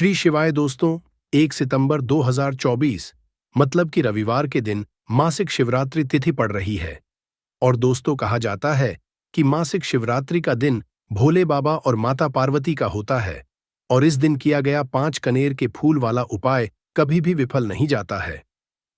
श्री शिवाय दोस्तों। 1 सितंबर 2024 मतलब कि रविवार के दिन मासिक शिवरात्रि तिथि पड़ रही है। और दोस्तों, कहा जाता है कि मासिक शिवरात्रि का दिन भोले बाबा और माता पार्वती का होता है और इस दिन किया गया 5 कनेर के फूल वाला उपाय कभी भी विफल नहीं जाता है।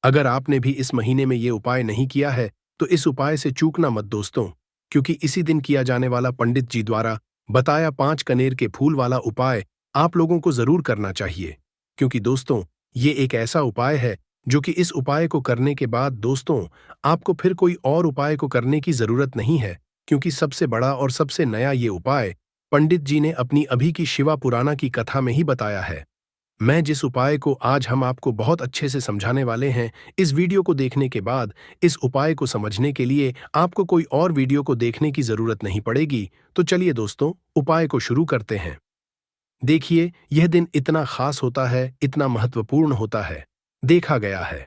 अगर आपने भी इस महीने में ये उपाय नहीं किया है तो इस उपाय से चूकना मत दोस्तों, क्योंकि इसी दिन किया जाने वाला पंडित जी द्वारा बताया 5 कनेर के फूल वाला उपाय आप लोगों को जरूर करना चाहिए। क्योंकि दोस्तों, ये एक ऐसा उपाय है जो कि इस उपाय को करने के बाद दोस्तों आपको फिर कोई और उपाय को करने की जरूरत नहीं है, क्योंकि सबसे बड़ा और सबसे नया ये उपाय पंडित जी ने अपनी अभी की शिवा पुराना की कथा में ही बताया है। मैं जिस उपाय को आज हम आपको बहुत अच्छे से समझाने वाले हैं, इस वीडियो को देखने के बाद इस उपाय को समझने के लिए आपको कोई और वीडियो को देखने की जरूरत नहीं पड़ेगी। तो चलिए दोस्तों, उपाय को शुरू करते हैं। देखिए, यह दिन इतना खास होता है, इतना महत्वपूर्ण होता है। देखा गया है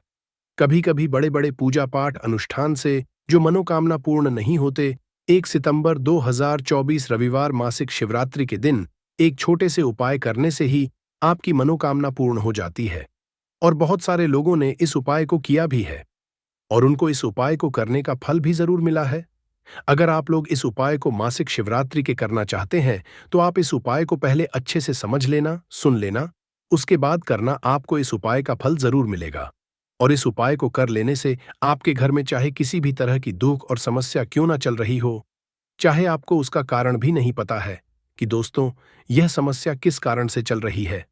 कभी कभी बड़े बड़े पूजा पाठ अनुष्ठान से जो मनोकामना पूर्ण नहीं होते, 1 सितंबर 2024 रविवार मासिक शिवरात्रि के दिन एक छोटे से उपाय करने से ही आपकी मनोकामना पूर्ण हो जाती है। और बहुत सारे लोगों ने इस उपाय को किया भी है और उनको इस उपाय को करने का फल भी जरूर मिला है। अगर आप लोग इस उपाय को मासिक शिवरात्रि के करना चाहते हैं तो आप इस उपाय को पहले अच्छे से समझ लेना, सुन लेना, उसके बाद करना। आपको इस उपाय का फल जरूर मिलेगा। और इस उपाय को कर लेने से आपके घर में चाहे किसी भी तरह की दुख और समस्या क्यों ना चल रही हो, चाहे आपको उसका कारण भी नहीं पता है कि दोस्तों यह समस्या किस कारण से चल रही है,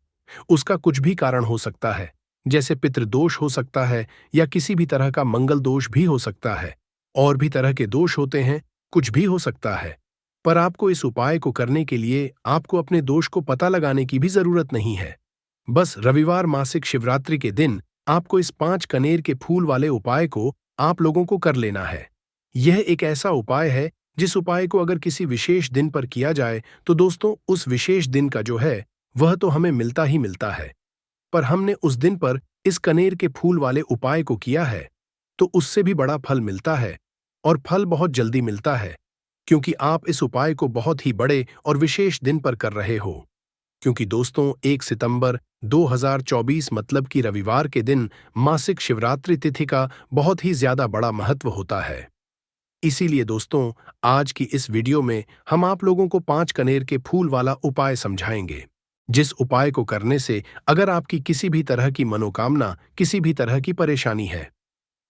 उसका कुछ भी कारण हो सकता है। जैसे पितृदोष हो सकता है या किसी भी तरह का मंगल दोष भी हो सकता है, और भी तरह के दोष होते हैं, कुछ भी हो सकता है। पर आपको इस उपाय को करने के लिए आपको अपने दोष को पता लगाने की भी जरूरत नहीं है। बस रविवार मासिक शिवरात्रि के दिन आपको इस 5 कनेर के फूल वाले उपाय को आप लोगों को कर लेना है। यह एक ऐसा उपाय है जिस उपाय को अगर किसी विशेष दिन पर किया जाए तो दोस्तों उस विशेष दिन का जो है वह तो हमें मिलता ही मिलता है। पर हमने उस दिन पर इस कनेर के फूल वाले उपाय को किया है तो उससे भी बड़ा फल मिलता है, और फल बहुत जल्दी मिलता है, क्योंकि आप इस उपाय को बहुत ही बड़े और विशेष दिन पर कर रहे हो। क्योंकि दोस्तों 1 सितंबर 2024 मतलब कि रविवार के दिन मासिक शिवरात्रि तिथि का बहुत ही ज्यादा बड़ा महत्व होता है। इसीलिए दोस्तों आज की इस वीडियो में हम आप लोगों को 5 कनेर के फूल वाला उपाय समझाएंगे, जिस उपाय को करने से अगर आपकी किसी भी तरह की मनोकामना, किसी भी तरह की परेशानी है,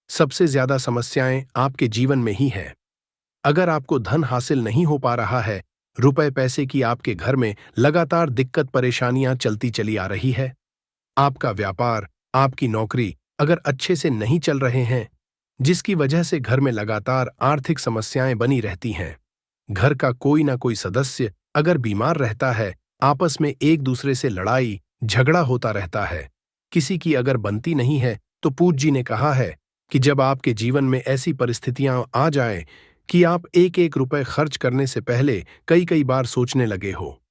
सबसे ज्यादा समस्याएं आपके जीवन में ही है। अगर आपको धन हासिल नहीं हो पा रहा है, रुपए पैसे की आपके घर में लगातार दिक्कत परेशानियां चलती चली आ रही है, आपका व्यापार, आपकी नौकरी अगर अच्छे से नहीं चल रहे हैं, जिसकी वजह से घर में लगातार आर्थिक समस्याएं बनी रहती हैं, घर का कोई ना कोई सदस्य अगर बीमार रहता है, आपस में एक दूसरे से लड़ाई झगड़ा होता रहता है, किसी की अगर बनती नहीं है, तो पूज्य जी ने कहा है कि जब आपके जीवन में ऐसी परिस्थितियां आ जाएं कि आप एक एक रुपए खर्च करने से पहले कई कई बार सोचने लगे हो,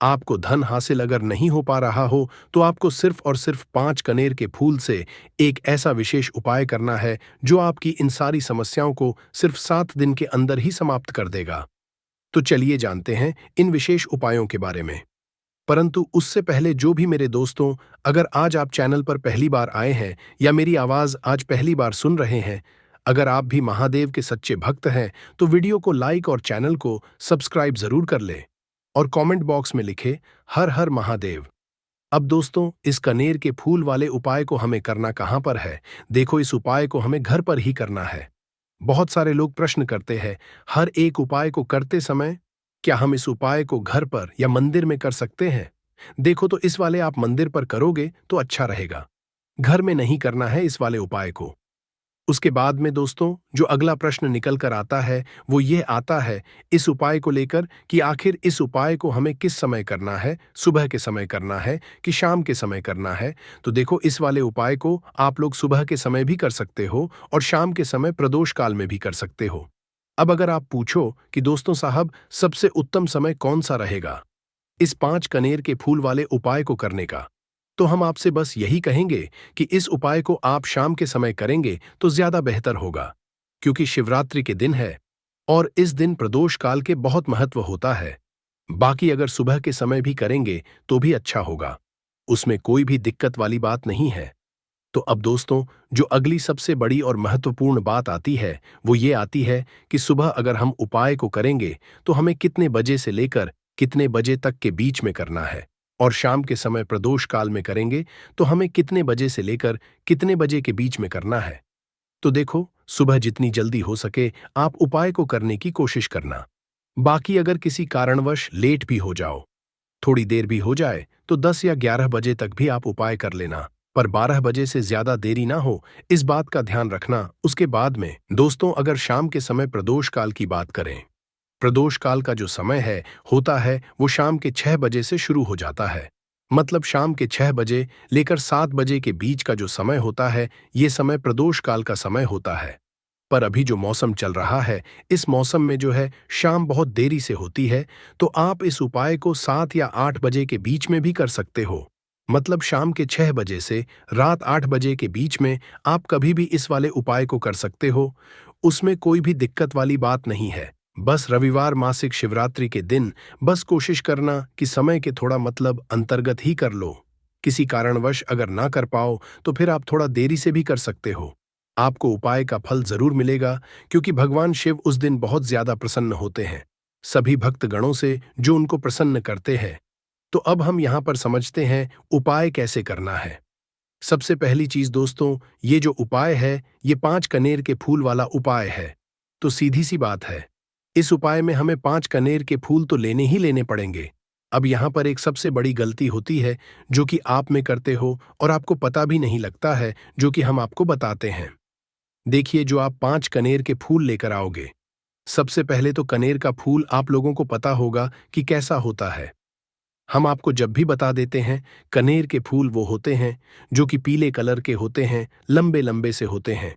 आपको धन हासिल अगर नहीं हो पा रहा हो, तो आपको सिर्फ और सिर्फ 5 कनेर के फूल से एक ऐसा विशेष उपाय करना है जो आपकी इन सारी समस्याओं को सिर्फ 7 दिन के अंदर ही समाप्त कर देगा। तो चलिए जानते हैं इन विशेष उपायों के बारे में। परंतु उससे पहले जो भी मेरे दोस्तों, अगर आज आप चैनल पर पहली बार आए हैं या मेरी आवाज आज पहली बार सुन रहे हैं, अगर आप भी महादेव के सच्चे भक्त हैं तो वीडियो को लाइक और चैनल को सब्सक्राइब जरूर कर लें और कमेंट बॉक्स में लिखे हर हर महादेव। अब दोस्तों इस कनेर के फूल वाले उपाय को हमें करना कहां पर है? देखो, इस उपाय को हमें घर पर ही करना है। बहुत सारे लोग प्रश्न करते हैं हर एक उपाय को करते समय, क्या हम इस उपाय को घर पर या मंदिर में कर सकते हैं? देखो, तो इस वाले आप मंदिर पर करोगे तो अच्छा रहेगा, घर में नहीं करना है इस वाले उपाय को। उसके बाद में दोस्तों जो अगला प्रश्न निकल कर आता है वो ये आता है इस उपाय को लेकर कि आखिर इस उपाय को हमें किस समय करना है, सुबह के समय करना है कि शाम के समय करना है? तो देखो, इस वाले उपाय को आप लोग सुबह के समय भी कर सकते हो और शाम के समय प्रदोष काल में भी कर सकते हो। अब अगर आप पूछो कि दोस्तों साहब सबसे उत्तम समय कौन सा रहेगा इस 5 कनेर के फूल वाले उपाय को करने का, तो हम आपसे बस यही कहेंगे कि इस उपाय को आप शाम के समय करेंगे तो ज्यादा बेहतर होगा, क्योंकि शिवरात्रि के दिन है और इस दिन प्रदोष काल के बहुत महत्व होता है। बाकी अगर सुबह के समय भी करेंगे तो भी अच्छा होगा। उसमें कोई भी दिक्कत वाली बात नहीं है। तो अब दोस्तों, जो अगली सबसे बड़ी और महत्वपूर्ण बात आती है वो ये आती है कि सुबह अगर हम उपाय को करेंगे तो हमें कितने बजे से लेकर कितने बजे तक के बीच में करना है, और शाम के समय प्रदोष काल में करेंगे तो हमें कितने बजे से लेकर कितने बजे के बीच में करना है। तो देखो, सुबह जितनी जल्दी हो सके आप उपाय को करने की कोशिश करना। बाकी अगर किसी कारणवश लेट भी हो जाओ, थोड़ी देर भी हो जाए, तो 10 या 11 बजे तक भी आप उपाय कर लेना, पर 12 बजे से ज्यादा देरी ना हो, इस बात का ध्यान रखना। उसके बाद में दोस्तों, अगर शाम के समय प्रदोष काल की बात करें, प्रदोष काल का जो समय है होता है वो शाम के 6 बजे से शुरू हो जाता है। मतलब शाम के 6 बजे लेकर 7 बजे के बीच का जो समय होता है, ये समय प्रदोष काल का समय होता है। पर अभी जो मौसम चल रहा है, इस मौसम में जो है शाम बहुत देरी से होती है, तो आप इस उपाय को 7 या 8 बजे के बीच में भी कर सकते हो। मतलब शाम के 6 बजे से रात 8 बजे के बीच में आप कभी भी इस वाले उपाय को कर सकते हो। उसमें कोई भी दिक्कत वाली बात नहीं है। बस रविवार मासिक शिवरात्रि के दिन बस कोशिश करना कि समय के थोड़ा मतलब अंतर्गत ही कर लो। किसी कारणवश अगर ना कर पाओ तो फिर आप थोड़ा देरी से भी कर सकते हो। आपको उपाय का फल जरूर मिलेगा, क्योंकि भगवान शिव उस दिन बहुत ज्यादा प्रसन्न होते हैं सभी भक्त गणों से जो उनको प्रसन्न करते हैं। तो अब हम यहाँ पर समझते हैं उपाय कैसे करना है। सबसे पहली चीज दोस्तों, ये जो उपाय है ये 5 कनेर के फूल वाला उपाय है। तो सीधी सी बात है, इस उपाय में हमें 5 कनेर के फूल तो लेने ही लेने पड़ेंगे। अब यहाँ पर एक सबसे बड़ी गलती होती है जो कि आप में करते हो और आपको पता भी नहीं लगता है, जो कि हम आपको बताते हैं। देखिए, जो आप 5 कनेर के फूल लेकर आओगे, सबसे पहले तो कनेर का फूल आप लोगों को पता होगा कि कैसा होता है। हम आपको जब भी बता देते हैं, कनेर के फूल वो होते हैं जो कि पीले कलर के होते हैं, लंबे लंबे से होते हैं।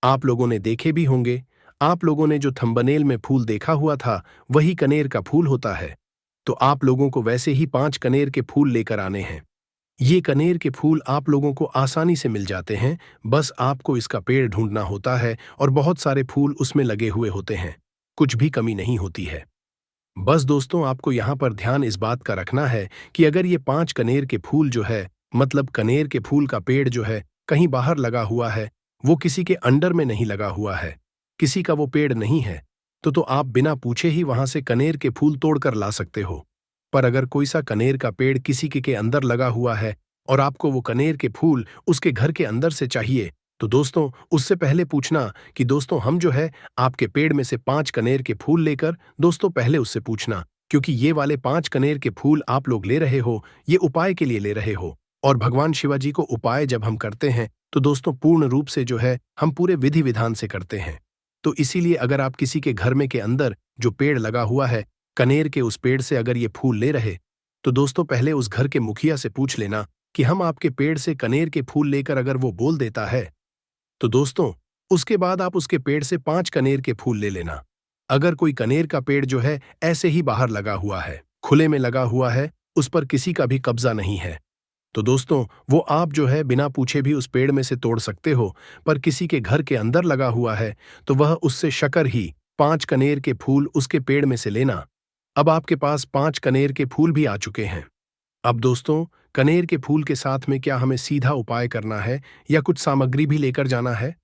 आप लोगों ने देखे भी होंगे, आप लोगों ने जो थंबनेल में फूल देखा हुआ था वही कनेर का फूल होता है। तो आप लोगों को वैसे ही 5 कनेर के फूल लेकर आने हैं। ये कनेर के फूल आप लोगों को आसानी से मिल जाते हैं, बस आपको इसका पेड़ ढूंढना होता है और बहुत सारे फूल उसमें लगे हुए होते हैं, कुछ भी कमी नहीं होती है। बस दोस्तों, आपको यहाँ पर ध्यान इस बात का रखना है कि अगर ये 5 कनेर के फूल जो है, मतलब कनेर के फूल का पेड़ जो है कहीं बाहर लगा हुआ है, वो किसी के अंडर में नहीं लगा हुआ है, किसी का वो पेड़ नहीं है, तो आप बिना पूछे ही वहां से कनेर के फूल तोड़कर ला सकते हो। पर अगर कोई सा कनेर का पेड़ किसी के अंदर लगा हुआ है और आपको वो कनेर के फूल उसके घर के अंदर से चाहिए, तो दोस्तों उससे पहले पूछना कि दोस्तों हम जो है आपके पेड़ में से 5 कनेर के फूल लेकर, दोस्तों पहले उससे पूछना, क्योंकि ये वाले 5 कनेर के फूल आप लोग ले रहे हो, ये उपाय के लिए ले रहे हो। और भगवान शिवाजी को उपाय जब हम करते हैं तो दोस्तों पूर्ण रूप से जो है हम पूरे विधि विधान से करते हैं। तो इसीलिए अगर आप किसी के घर में के अंदर जो पेड़ लगा हुआ है, कनेर के उस पेड़ से अगर ये फूल ले रहे, तो दोस्तों पहले उस घर के मुखिया से पूछ लेना कि हम आपके पेड़ से कनेर के फूल लेकर, अगर वो बोल देता है तो दोस्तों उसके बाद आप उसके पेड़ से 5 कनेर के फूल ले लेना। अगर कोई कनेर का पेड़ जो है ऐसे ही बाहर लगा हुआ है, खुले में लगा हुआ है, उस पर किसी का भी कब्जा नहीं है, तो दोस्तों वो आप जो है बिना पूछे भी उस पेड़ में से तोड़ सकते हो। पर किसी के घर के अंदर लगा हुआ है तो वह उससे शकर ही 5 कनेर के फूल उसके पेड़ में से लेना। अब आपके पास 5 कनेर के फूल भी आ चुके हैं। अब दोस्तों, कनेर के फूल के साथ में क्या हमें सीधा उपाय करना है या कुछ सामग्री भी लेकर जाना है?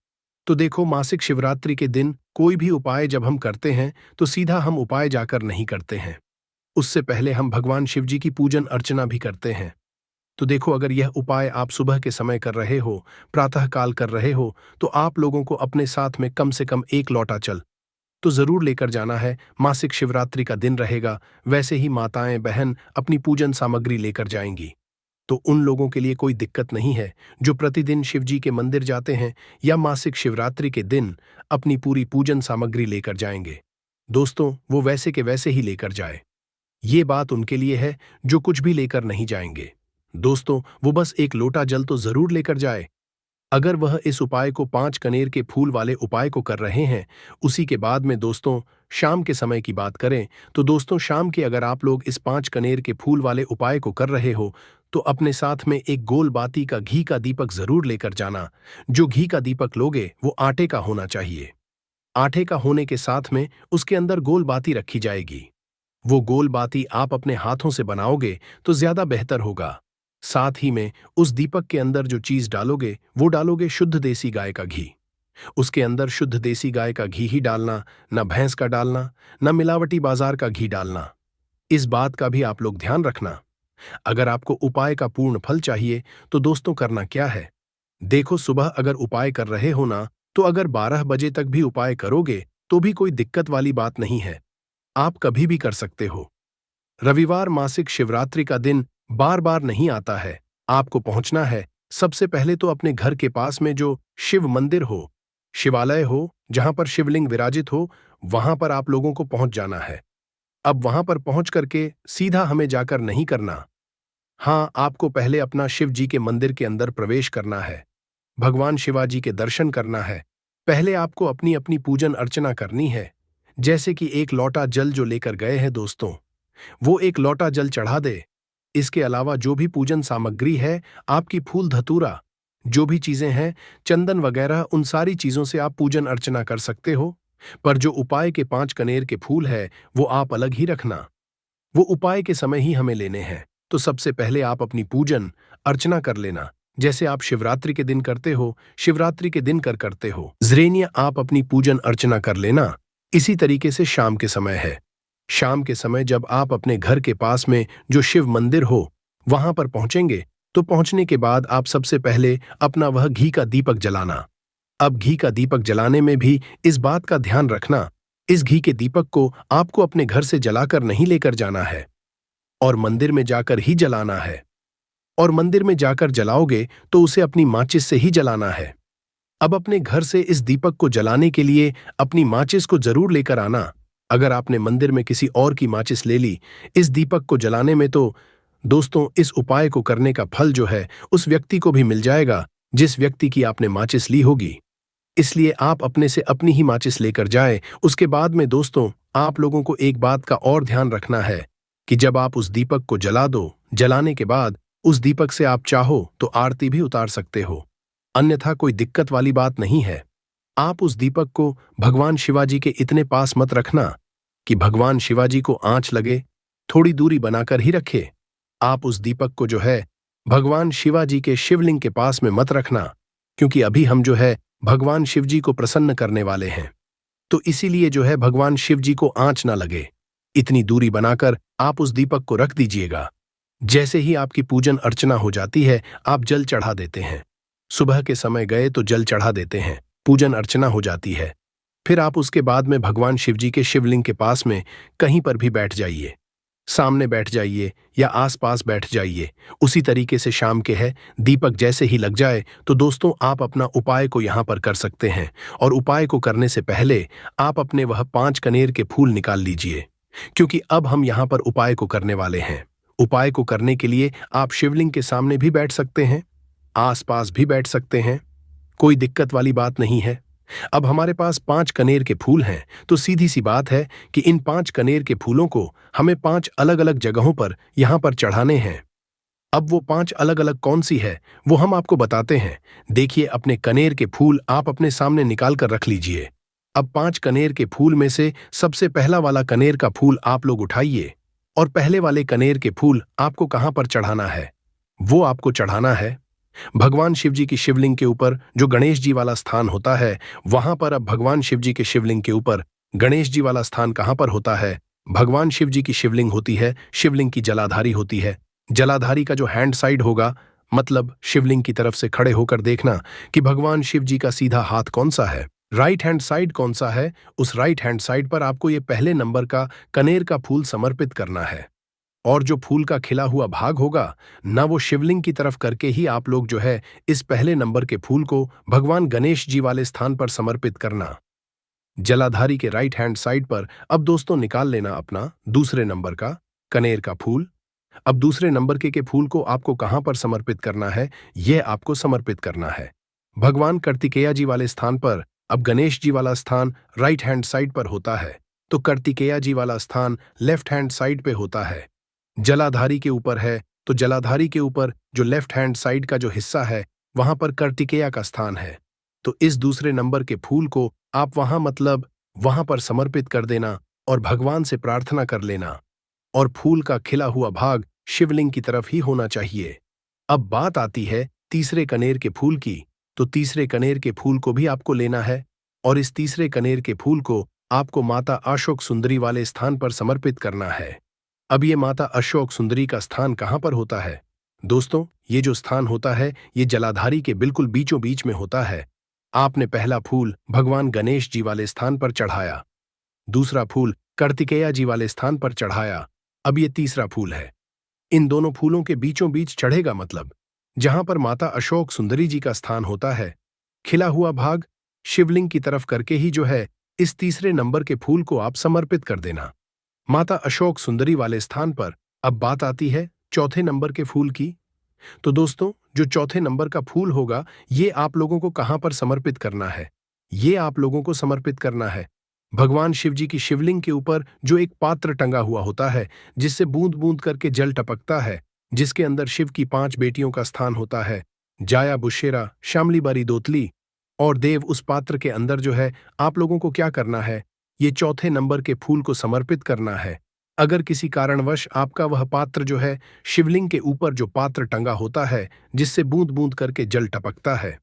तो देखो, मासिक शिवरात्रि के दिन कोई भी उपाय जब हम करते हैं तो सीधा हम उपाय जाकर नहीं करते हैं। उससे पहले हम भगवान शिव जी की पूजन अर्चना भी करते हैं। तो देखो, अगर यह उपाय आप सुबह के समय कर रहे हो, प्रातः काल कर रहे हो, तो आप लोगों को अपने साथ में कम से कम 1 लोटा जल तो जरूर लेकर जाना है। मासिक शिवरात्रि का दिन रहेगा, वैसे ही माताएं बहन अपनी पूजन सामग्री लेकर जाएंगी, तो उन लोगों के लिए कोई दिक्कत नहीं है जो प्रतिदिन शिव जी के मंदिर जाते हैं या मासिक शिवरात्रि के दिन अपनी पूरी पूजन सामग्री लेकर जाएंगे। दोस्तों वो वैसे के वैसे ही लेकर जाए, ये बात उनके लिए है जो कुछ भी लेकर नहीं जाएंगे। दोस्तों वो बस 1 लोटा जल तो जरूर लेकर जाए। अगर वह इस उपाय को 5 कनेर के फूल वाले उपाय को कर रहे हैं, उसी के बाद में दोस्तों शाम के समय की बात करें, तो दोस्तों शाम के अगर आप लोग इस 5 कनेर के फूल वाले उपाय को कर रहे हो, तो अपने साथ में एक गोल बाती का घी का दीपक जरूर लेकर जाना। जो घी का दीपक लोगे वो आटे का होना चाहिए। आटे का होने के साथ में उसके अंदर गोल बाती रखी जाएगी। वो गोल बाती आप अपने हाथों से बनाओगे तो ज्यादा बेहतर होगा। साथ ही में उस दीपक के अंदर जो चीज डालोगे वो डालोगे शुद्ध देसी गाय का घी। उसके अंदर शुद्ध देसी गाय का घी ही डालना, न भैंस का डालना, न मिलावटी बाजार का घी डालना। इस बात का भी आप लोग ध्यान रखना। अगर आपको उपाय का पूर्ण फल चाहिए तो दोस्तों करना क्या है, देखो सुबह अगर उपाय कर रहे हो ना, तो अगर 12 बजे तक भी उपाय करोगे तो भी कोई दिक्कत वाली बात नहीं है, आप कभी भी कर सकते हो। रविवार मासिक शिवरात्रि का दिन बार बार नहीं आता है। आपको पहुंचना है सबसे पहले तो अपने घर के पास में जो शिव मंदिर हो, शिवालय हो, जहां पर शिवलिंग विराजित हो, वहां पर आप लोगों को पहुंच जाना है। अब वहां पर पहुंच करके सीधा हमें जाकर नहीं करना। हाँ, आपको पहले अपना शिव जी के मंदिर के अंदर प्रवेश करना है, भगवान शिवाजी के दर्शन करना है। पहले आपको अपनी अपनी पूजन अर्चना करनी है। जैसे कि एक लोटा जल जो लेकर गए हैं दोस्तों, वो एक लोटा जल चढ़ा दे। इसके अलावा जो भी पूजन सामग्री है, आपकी फूल धतूरा, जो भी चीजें हैं, चंदन वगैरह, उन सारी चीजों से आप पूजन अर्चना कर सकते हो। पर जो उपाय के 5 कनेर के फूल है वो आप अलग ही रखना, वो उपाय के समय ही हमें लेने हैं। तो सबसे पहले आप अपनी पूजन अर्चना कर लेना, जैसे आप शिवरात्रि के दिन करते हो, शिवरात्रि के दिन करते हो जरेनिया आप अपनी पूजन अर्चना कर लेना। इसी तरीके से शाम के समय है। शाम के समय जब आप अपने घर के पास में जो शिव मंदिर हो वहां पर पहुंचेंगे, तो पहुंचने के बाद आप सबसे पहले अपना वह घी का दीपक जलाना। अब घी का दीपक जलाने में भी इस बात का ध्यान रखना, इस घी के दीपक को आपको अपने घर से जलाकर नहीं लेकर जाना है और मंदिर में जाकर ही जलाना है। और मंदिर में जाकर जलाओगे तो उसे अपनी माचिस से ही जलाना है। अब अपने घर से इस दीपक को जलाने के लिए अपनी माचिस को जरूर लेकर आना। अगर आपने मंदिर में किसी और की माचिस ले ली इस दीपक को जलाने में, तो दोस्तों इस उपाय को करने का फल जो है उस व्यक्ति को भी मिल जाएगा जिस व्यक्ति की आपने माचिस ली होगी। इसलिए आप अपने से अपनी ही माचिस लेकर जाए। उसके बाद में दोस्तों आप लोगों को एक बात का और ध्यान रखना है कि जब आप उस दीपक को जला दो, जलाने के बाद उस दीपक से आप चाहो तो आरती भी उतार सकते हो, अन्यथा कोई दिक्कत वाली बात नहीं है। आप उस दीपक को भगवान शिवाजी के इतने पास मत रखना कि भगवान शिवाजी को आंच लगे, थोड़ी दूरी बनाकर ही रखे। आप उस दीपक को जो है भगवान शिवाजी के शिवलिंग के पास में मत रखना, क्योंकि अभी हम जो है भगवान शिवजी को प्रसन्न करने वाले हैं, तो इसीलिए जो है भगवान शिवजी को आंच ना लगे, इतनी दूरी बनाकर आप उस दीपक को रख दीजिएगा। जैसे ही आपकी पूजन अर्चना हो जाती है आप जल चढ़ा देते हैं। सुबह के समय गए तो जल चढ़ा देते हैं, पूजन अर्चना हो जाती है। फिर आप उसके बाद में भगवान शिवजी के शिवलिंग के पास में कहीं पर भी बैठ जाइए, सामने बैठ जाइए या आसपास बैठ जाइए। उसी तरीके से शाम के है दीपक जैसे ही लग जाए तो दोस्तों आप अपना उपाय को यहाँ पर कर सकते हैं। और उपाय को करने से पहले आप अपने वह 5 कनेर के फूल निकाल लीजिए, क्योंकि अब हम यहाँ पर उपाय को करने वाले हैं। उपाय को करने के लिए आप शिवलिंग के सामने भी बैठ सकते हैं, आसपास भी बैठ सकते हैं, कोई दिक्कत वाली बात नहीं है। अब हमारे पास 5 कनेर के फूल हैं, तो सीधी सी बात है कि इन 5 कनेर के फूलों को हमें 5 अलग अलग जगहों पर यहां पर चढ़ाने हैं। अब वो 5 अलग अलग कौन सी है वो हम आपको बताते हैं। देखिए अपने कनेर के फूल आप अपने सामने निकाल कर रख लीजिए। अब 5 कनेर के फूल में से सबसे पहला वाला कनेर का फूल आप लोग उठाइए और पहले वाले कनेर के फूल आपको कहां पर चढ़ाना है, वो आपको चढ़ाना है भगवान शिवजी की शिवलिंग के ऊपर जो गणेश जी वाला स्थान होता है वहां पर। अब भगवान शिवजी के शिवलिंग के ऊपर गणेश जी वाला स्थान कहां पर होता है, भगवान शिवजी की शिवलिंग होती है, शिवलिंग की जलाधारी होती है। जलाधारी का जो हैंड साइड होगा, मतलब शिवलिंग की तरफ से खड़े होकर देखना कि भगवान शिवजी का सीधा हाथ कौन सा है, राइट हैंड साइड कौन सा है। उस राइट हैंड साइड पर आपको ये पहले नंबर का कनेर का फूल समर्पित करना है। और जो फूल का खिला हुआ भाग होगा ना, वो शिवलिंग की तरफ करके ही आप लोग जो है इस पहले नंबर के फूल को भगवान गणेश जी वाले स्थान पर समर्पित करना, जलाधारी के राइट हैंड साइड पर। अब दोस्तों निकाल लेना अपना दूसरे नंबर का कनेर का फूल। अब दूसरे नंबर के फूल को आपको कहां पर समर्पित करना है, यह आपको समर्पित करना है भगवान कार्तिकेय जी वाले स्थान पर। अब गणेश जी वाला स्थान राइट हैंड साइड पर होता है, तो कार्तिकेय जी वाला स्थान लेफ्ट हैंड साइड पे होता है। जलाधारी के ऊपर है, तो जलाधारी के ऊपर जो लेफ्ट हैंड साइड का जो हिस्सा है वहां पर कार्तिकेय का स्थान है। तो इस दूसरे नंबर के फूल को आप वहां मतलब वहां पर समर्पित कर देना और भगवान से प्रार्थना कर लेना। और फूल का खिला हुआ भाग शिवलिंग की तरफ ही होना चाहिए। अब बात आती है तीसरे कनेर के फूल की। तो तीसरे कनेर के फूल को भी आपको लेना है और इस तीसरे कनेर के फूल को आपको माता अशोक सुंदरी वाले स्थान पर समर्पित करना है। अब ये माता अशोक सुंदरी का स्थान कहाँ पर होता है? दोस्तों, ये जो स्थान होता है ये जलाधारी के बिल्कुल बीचों बीच में होता है। आपने पहला फूल भगवान गणेश जी वाले स्थान पर चढ़ाया, दूसरा फूल कार्तिकेया जी वाले स्थान पर चढ़ाया, अब ये तीसरा फूल है। इन दोनों फूलों के बीचों बीच चढ़ेगा, मतलब जहां पर माता अशोक सुंदरी जी का स्थान होता है, खिला हुआ भाग शिवलिंग की तरफ करके ही जो है इस तीसरे नंबर के फूल को आप समर्पित कर देना माता अशोक सुंदरी वाले स्थान पर। अब बात आती है चौथे नंबर के फूल की। तो दोस्तों, जो चौथे नंबर का फूल होगा ये आप लोगों को कहां पर समर्पित करना है? ये आप लोगों को समर्पित करना है भगवान शिव जी की शिवलिंग के ऊपर जो एक पात्र टंगा हुआ होता है जिससे बूंद बूंद करके जल टपकता है, जिसके अंदर शिव की 5 बेटियों का स्थान होता है, जाया, बुशेरा, शामलीबारी, दोतली और देव। उस पात्र के अंदर जो है आप लोगों को क्या करना है, ये चौथे नंबर के फूल को समर्पित करना है। अगर किसी कारणवश आपका वह पात्र जो है शिवलिंग के ऊपर जो पात्र टंगा होता है जिससे बूंद बूंद करके जल टपकता है,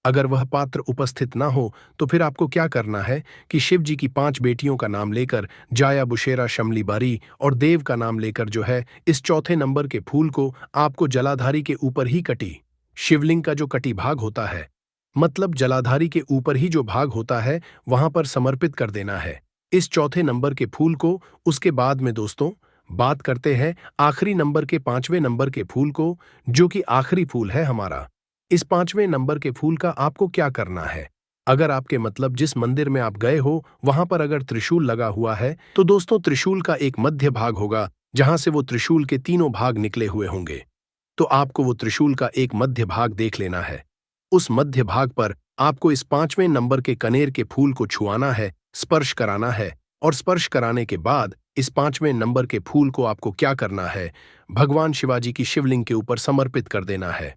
अगर वह पात्र उपस्थित ना हो तो फिर आपको क्या करना है कि शिव जी की 5 बेटियों का नाम लेकर जाया, बुशेरा, शमली बारी और देव का नाम लेकर जो है इस चौथे नंबर के फूल को आपको जलाधारी के ऊपर ही कटी शिवलिंग का जो कटी भाग होता है, मतलब जलाधारी के ऊपर ही जो भाग होता है वहां पर समर्पित कर देना है इस चौथे नंबर के फूल को। उसके बाद में दोस्तों बात करते हैं आखिरी नंबर के 5वें नंबर के फूल को, जो कि आखिरी फूल है हमारा। इस 5वें नंबर के फूल का आपको क्या करना है? अगर आपके मतलब जिस मंदिर में आप गए हो वहां पर अगर त्रिशूल लगा हुआ है तो दोस्तों त्रिशूल का एक मध्य भाग होगा जहां से वो त्रिशूल के तीनों भाग निकले हुए होंगे। तो आपको वो त्रिशूल का एक मध्य भाग देख लेना है। उस मध्य भाग पर आपको इस 5वें नंबर के कनेर के फूल को छुआना है, स्पर्श कराना है और स्पर्श कराने के बाद इस 5वें नंबर के फूल को आपको क्या करना है, भगवान शिवाजी की शिवलिंग के ऊपर समर्पित कर देना है।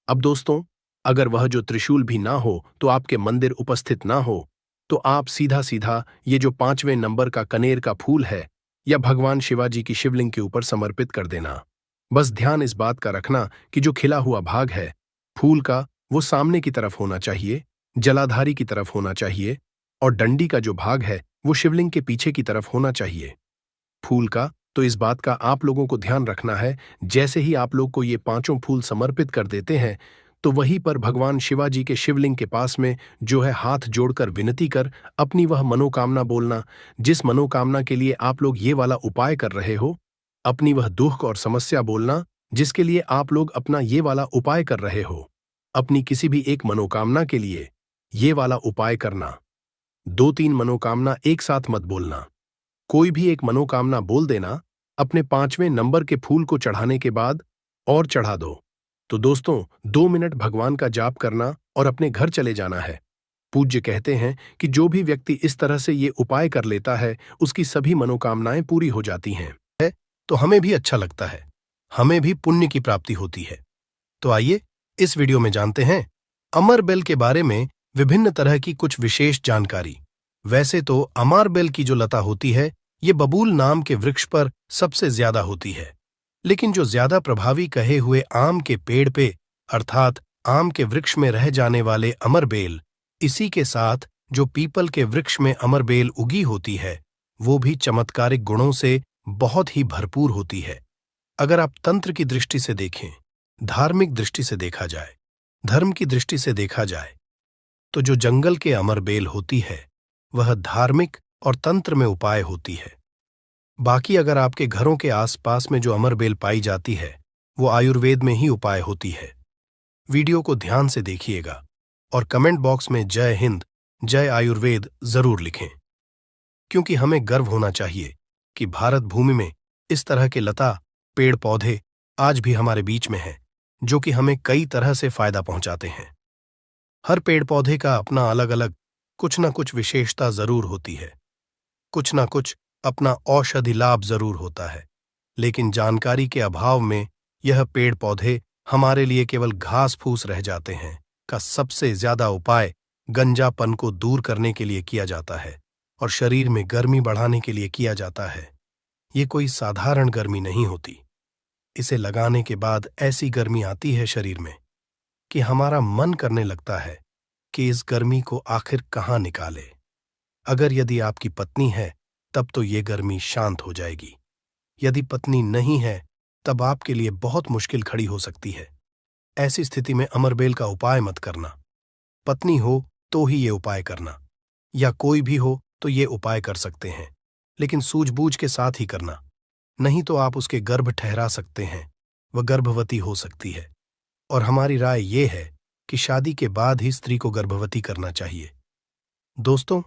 अब दोस्तों, अगर वह जो त्रिशूल भी ना हो तो आपके मंदिर उपस्थित ना हो तो आप सीधा सीधा ये जो 5वें नंबर का कनेर का फूल है या भगवान शिवाजी की शिवलिंग के ऊपर समर्पित कर देना। बस ध्यान इस बात का रखना कि जो खिला हुआ भाग है फूल का वो सामने की तरफ होना चाहिए, जलाधारी की तरफ होना चाहिए और डंडी का जो भाग है वो शिवलिंग के पीछे की तरफ होना चाहिए फूल का। तो इस बात का आप लोगों को ध्यान रखना है। जैसे ही आप लोग को ये 5 फूल समर्पित कर देते हैं तो वहीं पर भगवान शिवाजी के शिवलिंग के पास में जो है हाथ जोड़कर विनती कर अपनी वह मनोकामना बोलना, जिस मनोकामना के लिए आप लोग ये वाला उपाय कर रहे हो। अपनी वह दुख और समस्या बोलना जिसके लिए आप लोग अपना ये वाला उपाय कर रहे हो। अपनी किसी भी एक मनोकामना के लिए ये वाला उपाय करना। 2-3 मनोकामना एक साथ मत बोलना, कोई भी एक मनोकामना बोल देना अपने 5वें नंबर के फूल को चढ़ाने के बाद और चढ़ा दो। तो दोस्तों 2 मिनट भगवान का जाप करना और अपने घर चले जाना है। पूज्य कहते हैं कि जो भी व्यक्ति इस तरह से ये उपाय कर लेता है उसकी सभी मनोकामनाएं पूरी हो जाती हैं। तो हमें भी अच्छा लगता है, हमें भी पुण्य की प्राप्ति होती है। तो आइए इस वीडियो में जानते हैं अमर बेल के बारे में विभिन्न तरह की कुछ विशेष जानकारी। वैसे तो अमर बेल की जो लता होती है ये बबूल नाम के वृक्ष पर सबसे ज्यादा होती है, लेकिन जो ज्यादा प्रभावी कहे हुए आम के पेड़ पे अर्थात आम के वृक्ष में रह जाने वाले अमर बेल, इसी के साथ जो पीपल के वृक्ष में अमर बेल उगी होती है वो भी चमत्कारिक गुणों से बहुत ही भरपूर होती है। अगर आप तंत्र की दृष्टि से देखें, धार्मिक दृष्टि से देखा जाए, धर्म की दृष्टि से देखा जाए तो जो जंगल के अमर बेल होती है वह धार्मिक और तंत्र में उपाय होती है। बाकी अगर आपके घरों के आसपास में जो अमर बेल पाई जाती है वो आयुर्वेद में ही उपाय होती है। वीडियो को ध्यान से देखिएगा और कमेंट बॉक्स में जय हिंद, जय आयुर्वेद जरूर लिखें, क्योंकि हमें गर्व होना चाहिए कि भारत भूमि में इस तरह के लता पेड़ पौधे आज भी हमारे बीच में हैं जो कि हमें कई तरह से फायदा पहुंचाते हैं। हर पेड़ पौधे का अपना अलग अलग कुछ न कुछ विशेषता जरूर होती है, कुछ न कुछ अपना औषधि लाभ जरूर होता है, लेकिन जानकारी के अभाव में यह पेड़ पौधे हमारे लिए केवल घास फूस रह जाते हैं। का सबसे ज्यादा उपाय गंजापन को दूर करने के लिए किया जाता है और शरीर में गर्मी बढ़ाने के लिए किया जाता है। ये कोई साधारण गर्मी नहीं होती, इसे लगाने के बाद ऐसी गर्मी आती है शरीर में कि हमारा मन करने लगता है कि इस गर्मी को आखिर कहाँ निकाले। अगर यदि आपकी पत्नी है तब तो ये गर्मी शांत हो जाएगी। यदि पत्नी नहीं है तब आपके लिए बहुत मुश्किल खड़ी हो सकती है। ऐसी स्थिति में अमरबेल का उपाय मत करना। पत्नी हो तो ही ये उपाय करना, या कोई भी हो तो ये उपाय कर सकते हैं, लेकिन सूझबूझ के साथ ही करना, नहीं तो आप उसके गर्भ ठहरा सकते हैं, वह गर्भवती हो सकती है। और हमारी राय ये है कि शादी के बाद ही स्त्री को गर्भवती करना चाहिए। दोस्तों,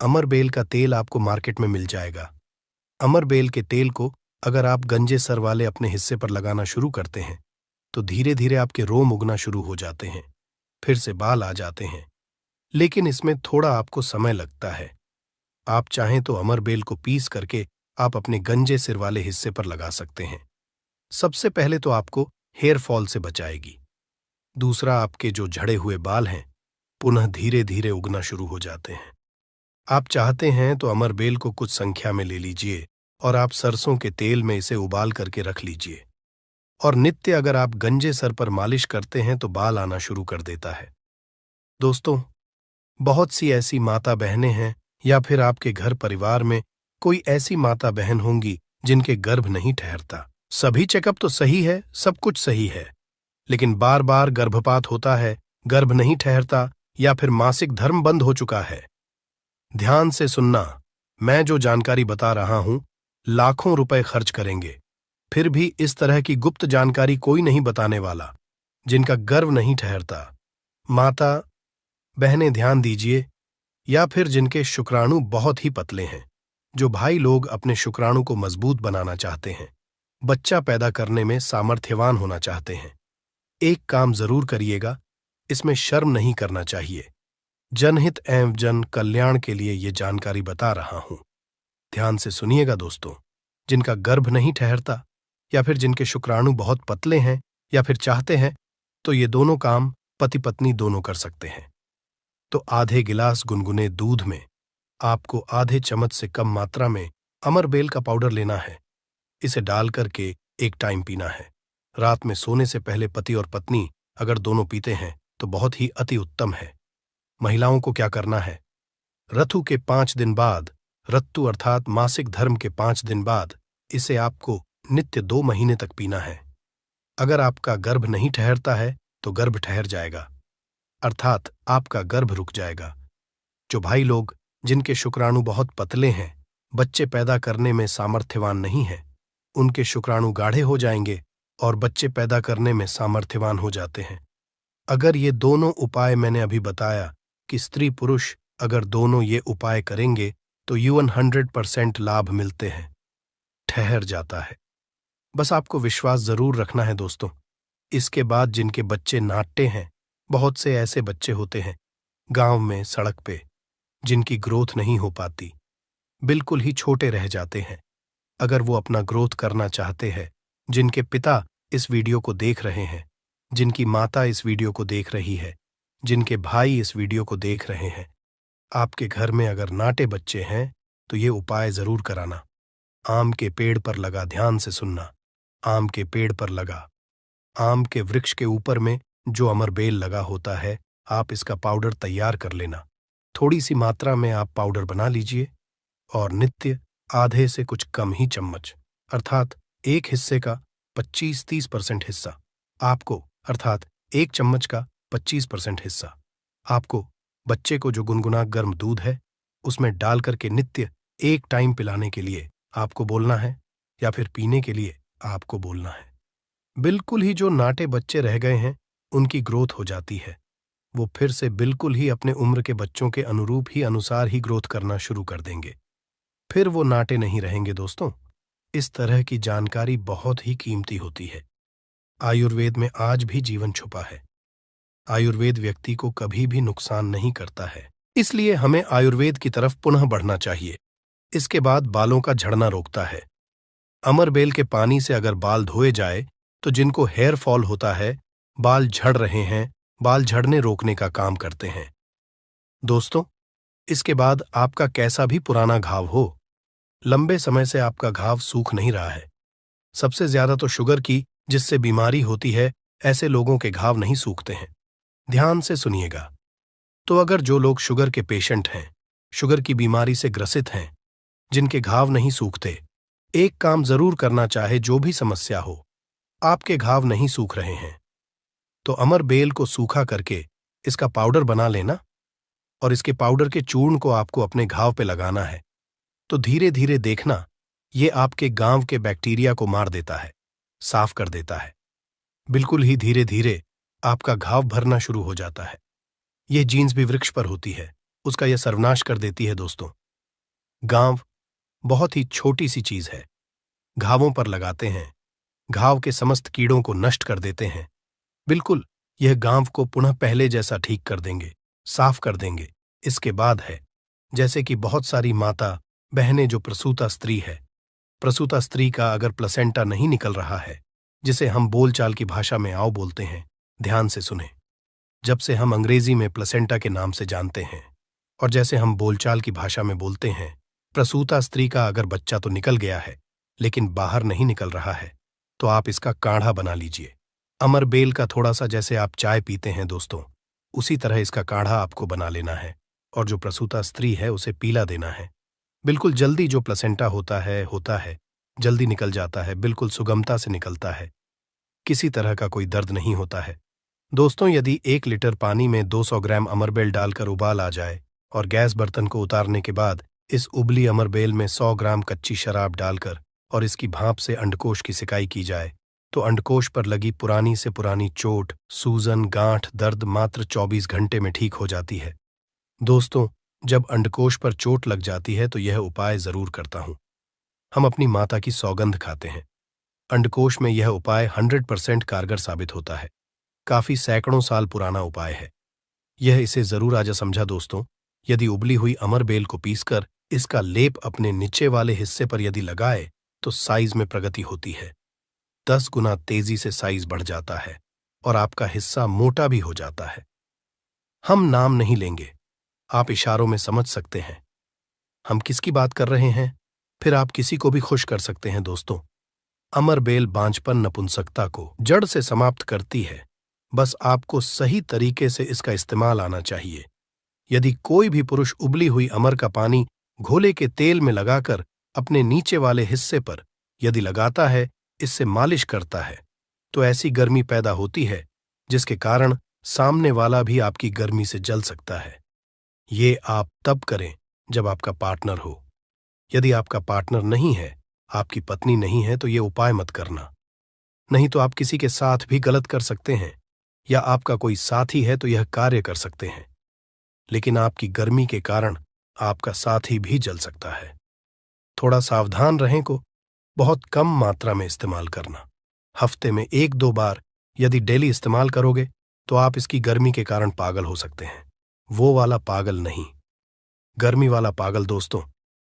अमरबेल का तेल आपको मार्केट में मिल जाएगा। अमरबेल के तेल को अगर आप गंजे सर वाले अपने हिस्से पर लगाना शुरू करते हैं तो धीरे धीरे आपके रोम उगना शुरू हो जाते हैं, फिर से बाल आ जाते हैं, लेकिन इसमें थोड़ा आपको समय लगता है। आप चाहें तो अमरबेल को पीस करके आप अपने गंजे सिर वाले हिस्से पर लगा सकते हैं। सबसे पहले तो आपको हेयर फॉल से बचाएगी। दूसरा, आपके जो झड़े हुए बाल हैं पुनः धीरे धीरे उगना शुरू हो जाते हैं। आप चाहते हैं तो अमरबेल को कुछ संख्या में ले लीजिए और आप सरसों के तेल में इसे उबाल करके रख लीजिए, और नित्य अगर आप गंजे सर पर मालिश करते हैं तो बाल आना शुरू कर देता है। दोस्तों, बहुत सी ऐसी माता बहनें हैं या फिर आपके घर परिवार में कोई ऐसी माता बहन होंगी जिनके गर्भ नहीं ठहरता। सभी चेकअप तो सही है, सब कुछ सही है, लेकिन बार बार गर्भपात होता है, गर्भ नहीं ठहरता, या फिर मासिक धर्म बंद हो चुका है। ध्यान से सुनना, मैं जो जानकारी बता रहा हूं लाखों रुपए खर्च करेंगे, फिर भी इस तरह की गुप्त जानकारी कोई नहीं बताने वाला। जिनका गर्भ नहीं ठहरता, माता बहनें ध्यान दीजिए, या फिर जिनके शुक्राणु बहुत ही पतले हैं, जो भाई लोग अपने शुक्राणु को मजबूत बनाना चाहते हैं, बच्चा पैदा करने में सामर्थ्यवान होना चाहते हैं, एक काम जरूर करिएगा, इसमें शर्म नहीं करना चाहिए। जनहित एवं जन कल्याण के लिए ये जानकारी बता रहा हूं। ध्यान से सुनिएगा दोस्तों, जिनका गर्भ नहीं ठहरता या फिर जिनके शुक्राणु बहुत पतले हैं या फिर चाहते हैं, तो ये दोनों काम पति पत्नी दोनों कर सकते हैं। तो आधे गिलास गुनगुने दूध में आपको आधे चम्मच से कम मात्रा में अमरबेल का पाउडर लेना है। इसे डाल करके एक टाइम पीना है। रात में सोने से पहले पति और पत्नी अगर दोनों पीते हैं तो बहुत ही अति उत्तम है। महिलाओं को क्या करना है, ऋतु के 5 दिन बाद, ऋतु अर्थात मासिक धर्म के 5 दिन बाद इसे आपको नित्य 2 महीने तक पीना है। अगर आपका गर्भ नहीं ठहरता है तो गर्भ ठहर जाएगा, अर्थात आपका गर्भ रुक जाएगा। जो भाई लोग जिनके शुक्राणु बहुत पतले हैं, बच्चे पैदा करने में सामर्थ्यवान नहीं हैं, उनके शुक्राणु गाढ़े हो जाएंगे और बच्चे पैदा करने में सामर्थ्यवान हो जाते हैं। अगर ये दोनों उपाय मैंने अभी बताया कि स्त्री पुरुष अगर दोनों ये उपाय करेंगे तो यून 100% लाभ मिलते हैं, ठहर जाता है। बस आपको विश्वास जरूर रखना है दोस्तों। इसके बाद जिनके बच्चे नाट्य हैं, बहुत से ऐसे बच्चे होते हैं गांव में, सड़क पे, जिनकी ग्रोथ नहीं हो पाती, बिल्कुल ही छोटे रह जाते हैं। अगर वो अपना ग्रोथ करना चाहते हैं, जिनके पिता इस वीडियो को देख रहे हैं, जिनकी माता इस वीडियो को देख रही है, जिनके भाई इस वीडियो को देख रहे हैं, आपके घर में अगर नाटे बच्चे हैं तो ये उपाय जरूर कराना। आम के पेड़ पर लगा, ध्यान से सुनना, आम के पेड़ पर लगा, आम के वृक्ष के ऊपर में जो अमरबेल लगा होता है, आप इसका पाउडर तैयार कर लेना। थोड़ी सी मात्रा में आप पाउडर बना लीजिए और नित्य आधे से कुछ कम ही चम्मच, अर्थात एक हिस्से का 25-30% हिस्सा आपको, अर्थात एक चम्मच का 25% हिस्सा आपको बच्चे को जो गुनगुना गर्म दूध है उसमें डाल करके नित्य एक टाइम पिलाने के लिए आपको बोलना है, या फिर पीने के लिए आपको बोलना है। बिल्कुल ही जो नाटे बच्चे रह गए हैं उनकी ग्रोथ हो जाती है, वो फिर से बिल्कुल ही अपने उम्र के बच्चों के अनुरूप ही अनुसार ही ग्रोथ करना शुरू कर देंगे, फिर वो नाटे नहीं रहेंगे। दोस्तों, इस तरह की जानकारी बहुत ही कीमती होती है। आयुर्वेद में आज भी जीवन छुपा है। आयुर्वेद व्यक्ति को कभी भी नुकसान नहीं करता है, इसलिए हमें आयुर्वेद की तरफ पुनः बढ़ना चाहिए। इसके बाद बालों का झड़ना रोकता है। अमरबेल के पानी से अगर बाल धोए जाए तो जिनको हेयर फॉल होता है, बाल झड़ रहे हैं, बाल झड़ने रोकने का काम करते हैं। दोस्तों, इसके बाद आपका कैसा भी पुराना घाव हो, लंबे समय से आपका घाव सूख नहीं रहा है, सबसे ज्यादा तो शुगर की, जिससे बीमारी होती है, ऐसे लोगों के घाव नहीं सूखते हैं। ध्यान से सुनिएगा। तो अगर जो लोग शुगर के पेशेंट हैं, शुगर की बीमारी से ग्रसित हैं, जिनके घाव नहीं सूखते, एक काम जरूर करना चाहे, जो भी समस्या हो, आपके घाव नहीं सूख रहे हैं, तो अमर बेल को सूखा करके इसका पाउडर बना लेना, और इसके पाउडर के चूर्ण को आपको अपने घाव पे लगाना है। तो धीरे धीरे देखना, ये आपके गांव के बैक्टीरिया को मार देता है, साफ कर देता है। बिल्कुल ही धीरे धीरे आपका घाव भरना शुरू हो जाता है। यह जीन्स भी वृक्ष पर होती है, उसका यह सर्वनाश कर देती है। दोस्तों, गांव बहुत ही छोटी सी चीज है, घावों पर लगाते हैं, घाव के समस्त कीड़ों को नष्ट कर देते हैं। बिल्कुल, यह गांव को पुनः पहले जैसा ठीक कर देंगे, साफ कर देंगे। इसके बाद है, जैसे कि बहुत सारी माता बहनें जो प्रसूता स्त्री है, प्रसूता स्त्री का अगर प्लेसेंटा नहीं निकल रहा है, जिसे हम बोलचाल की भाषा में आओ बोलते हैं, ध्यान से सुने। जब से हम अंग्रेजी में प्लेसेंटा के नाम से जानते हैं, और जैसे हम बोलचाल की भाषा में बोलते हैं, प्रसूता स्त्री का अगर बच्चा तो निकल गया है, लेकिन बाहर नहीं निकल रहा है, तो आप इसका काढ़ा बना लीजिए। अमर बेल का थोड़ा सा, जैसे आप चाय पीते हैं दोस्तों, उसी तरह इसका काढ़ा आपको बना लेना है, और जो प्रसूता स्त्री है उसे पीला देना है। बिल्कुल जल्दी जो प्लेसेंटा होता है, जल्दी निकल जाता है, बिल्कुल सुगमता से निकलता है, किसी तरह का कोई दर्द नहीं होता है। दोस्तों, यदि 1 लीटर पानी में 200 ग्राम अमरबेल डालकर उबाल आ जाए, और गैस बर्तन को उतारने के बाद इस उबली अमरबेल में 100 ग्राम कच्ची शराब डालकर और इसकी भाप से अंडकोश की सिकाई की जाए, तो अंडकोश पर लगी पुरानी से पुरानी चोट, सूजन, गांठ, दर्द मात्र 24 घंटे में ठीक हो जाती है। दोस्तों, जब अंडकोश पर चोट लग जाती है तो यह उपाय जरूर करता हूं। हम अपनी माता की सौगंध खाते हैं। अंडकोश में यह उपाय 100% कारगर साबित होता है। काफी सैकड़ों साल पुराना उपाय है यह, इसे जरूर आजा समझा दोस्तों। यदि उबली हुई अमरबेल को पीसकर इसका लेप अपने नीचे वाले हिस्से पर यदि लगाए, तो साइज में प्रगति होती है। 10 गुना तेजी से साइज बढ़ जाता है और आपका हिस्सा मोटा भी हो जाता है। हम नाम नहीं लेंगे, आप इशारों में समझ सकते हैं हम किसकी बात कर रहे हैं। फिर आप किसी को भी खुश कर सकते हैं। दोस्तों, अमरबेल बांझपन, नपुंसकता को जड़ से समाप्त करती है। बस आपको सही तरीके से इसका इस्तेमाल आना चाहिए। यदि कोई भी पुरुष उबली हुई अमर का पानी घोले के तेल में लगाकर अपने नीचे वाले हिस्से पर यदि लगाता है, इससे मालिश करता है, तो ऐसी गर्मी पैदा होती है जिसके कारण सामने वाला भी आपकी गर्मी से जल सकता है। ये आप तब करें जब आपका पार्टनर हो। यदि आपका पार्टनर नहीं है, आपकी पत्नी नहीं है, तो ये उपाय मत करना। नहीं तो आप किसी के साथ भी गलत कर सकते हैं, या आपका कोई साथी है तो यह कार्य कर सकते हैं, लेकिन आपकी गर्मी के कारण आपका साथी भी जल सकता है। थोड़ा सावधान रहें को बहुत कम मात्रा में इस्तेमाल करना। हफ्ते में 1-2 बार यदि डेली इस्तेमाल करोगे तो आप इसकी गर्मी के कारण पागल हो सकते हैं। वो वाला पागल नहीं, गर्मी वाला पागल। दोस्तों,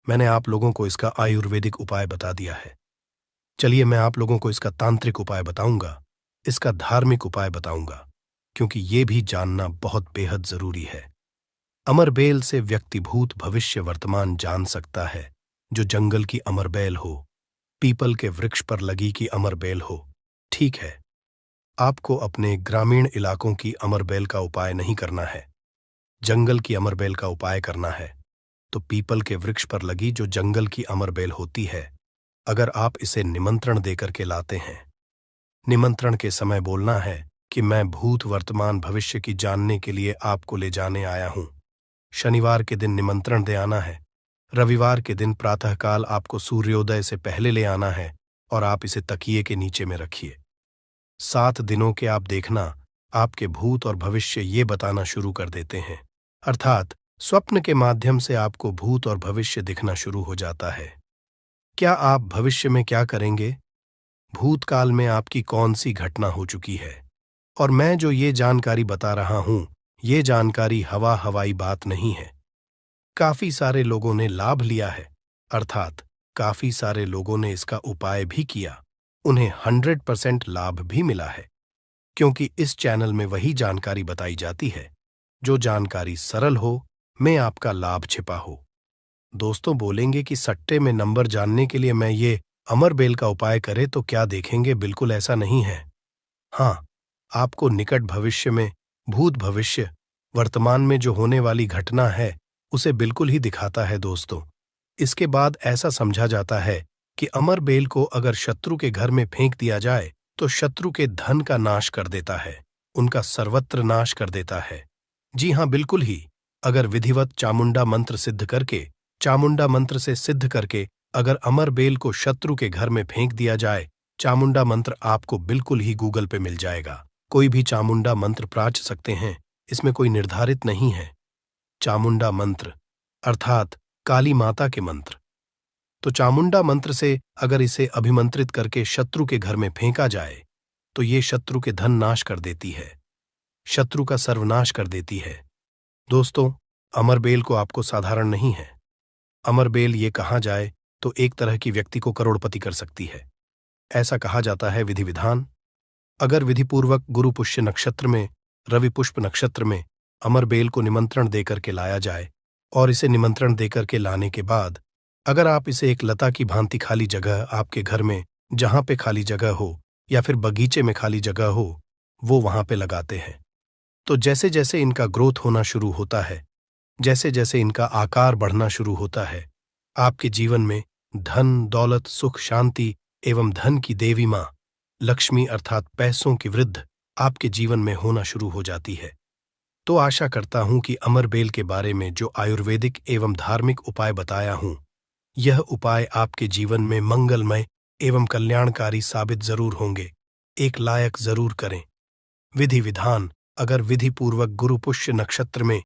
मैंने आप लोगों को इसका आयुर्वेदिक उपाय बता दिया है। चलिए मैं आप लोगों को इसका तांत्रिक उपाय बताऊंगा, इसका धार्मिक उपाय बताऊंगा, क्योंकि ये भी जानना बहुत बेहद जरूरी है। अमरबेल से व्यक्ति भूत, भविष्य, वर्तमान जान सकता है। जो जंगल की अमरबेल हो, पीपल के वृक्ष पर लगी की अमरबेल हो। ठीक है, आपको अपने ग्रामीण इलाकों की अमरबेल का उपाय नहीं करना है, जंगल की अमरबेल का उपाय करना है। तो पीपल के वृक्ष पर लगी जो जंगल की अमरबेल होती है, अगर आप इसे निमंत्रण देकर के लाते हैं, निमंत्रण के समय बोलना है कि मैं भूत, वर्तमान, भविष्य की जानने के लिए आपको ले जाने आया हूं। शनिवार के दिन निमंत्रण दे आना है। रविवार के दिन प्रातःकाल आपको सूर्योदय से पहले ले आना है, और आप इसे तकिए के नीचे में रखिए। 7 दिनों के आप देखना, आपके भूत और भविष्य ये बताना शुरू कर देते हैं, अर्थात स्वप्न के माध्यम से आपको भूत और भविष्य दिखना शुरू हो जाता है। क्या आप भविष्य में क्या करेंगे, भूतकाल में आपकी कौन सी घटना हो चुकी है, और मैं जो ये जानकारी बता रहा हूं, ये जानकारी हवाई बात नहीं है। काफी सारे लोगों ने लाभ लिया है, अर्थात काफी सारे लोगों ने इसका उपाय भी किया, उन्हें 100% लाभ भी मिला है, क्योंकि इस चैनल में वही जानकारी बताई जाती है जो जानकारी सरल हो, में आपका लाभ छिपा हो। दोस्तों बोलेंगे कि सट्टे में नंबर जानने के लिए मैं ये अमर बेल का उपाय करें तो क्या देखेंगे, बिल्कुल ऐसा नहीं है। हाँ, आपको निकट भविष्य में, भूत भविष्य, वर्तमान में जो होने वाली घटना है उसे बिल्कुल ही दिखाता है दोस्तों। इसके बाद ऐसा समझा जाता है कि अमर बेल को अगर शत्रु के घर में फेंक दिया जाए तो शत्रु के धन का नाश कर देता है, उनका सर्वत्र नाश कर देता है। जी हाँ, बिल्कुल ही। अगर विधिवत चामुंडा मंत्र सिद्ध करके, चामुंडा मंत्र से सिद्ध करके अगर अमर बेल को शत्रु के घर में फेंक दिया जाए, चामुंडा मंत्र आपको बिल्कुल ही गूगल पे मिल जाएगा। कोई भी चामुंडा मंत्र प्राच सकते हैं, इसमें कोई निर्धारित नहीं है। चामुंडा मंत्र अर्थात काली माता के मंत्र। तो चामुंडा मंत्र से अगर इसे अभिमंत्रित करके शत्रु के घर में फेंका जाए तो ये शत्रु के धन नाश कर देती है, शत्रु का सर्वनाश कर देती है। दोस्तों, अमरबेल को आपको साधारण नहीं है। अमरबेल ये कहा जाए तो एक तरह की व्यक्ति को करोड़पति कर सकती है। ऐसा कहा जाता है विधि विधान। अगर विधिपूर्वक गुरु पुष्य नक्षत्र में, रवि पुष्प नक्षत्र में अमरबेल को निमंत्रण देकर के लाया जाए और इसे निमंत्रण देकर के लाने के बाद अगर आप इसे एक लता की भांति खाली जगह आपके घर में, जहां पे खाली जगह हो या फिर बगीचे में खाली जगह हो, वो वहां पे लगाते हैं, तो जैसे जैसे इनका ग्रोथ होना शुरू होता है, जैसे जैसे इनका आकार बढ़ना शुरू होता है, आपके जीवन में धन, दौलत, सुख, शांति एवं धन की देवी मां लक्ष्मी अर्थात पैसों की वृद्धि आपके जीवन में होना शुरू हो जाती है। तो आशा करता हूं कि अमरबेल के बारे में जो आयुर्वेदिक एवं धार्मिक उपाय बताया हूं, यह उपाय आपके जीवन में मंगलमय एवं कल्याणकारी साबित जरूर होंगे। एक लायक जरूर करें। विधि विधान: अगर विधि पूर्वक गुरु पुष्य नक्षत्र में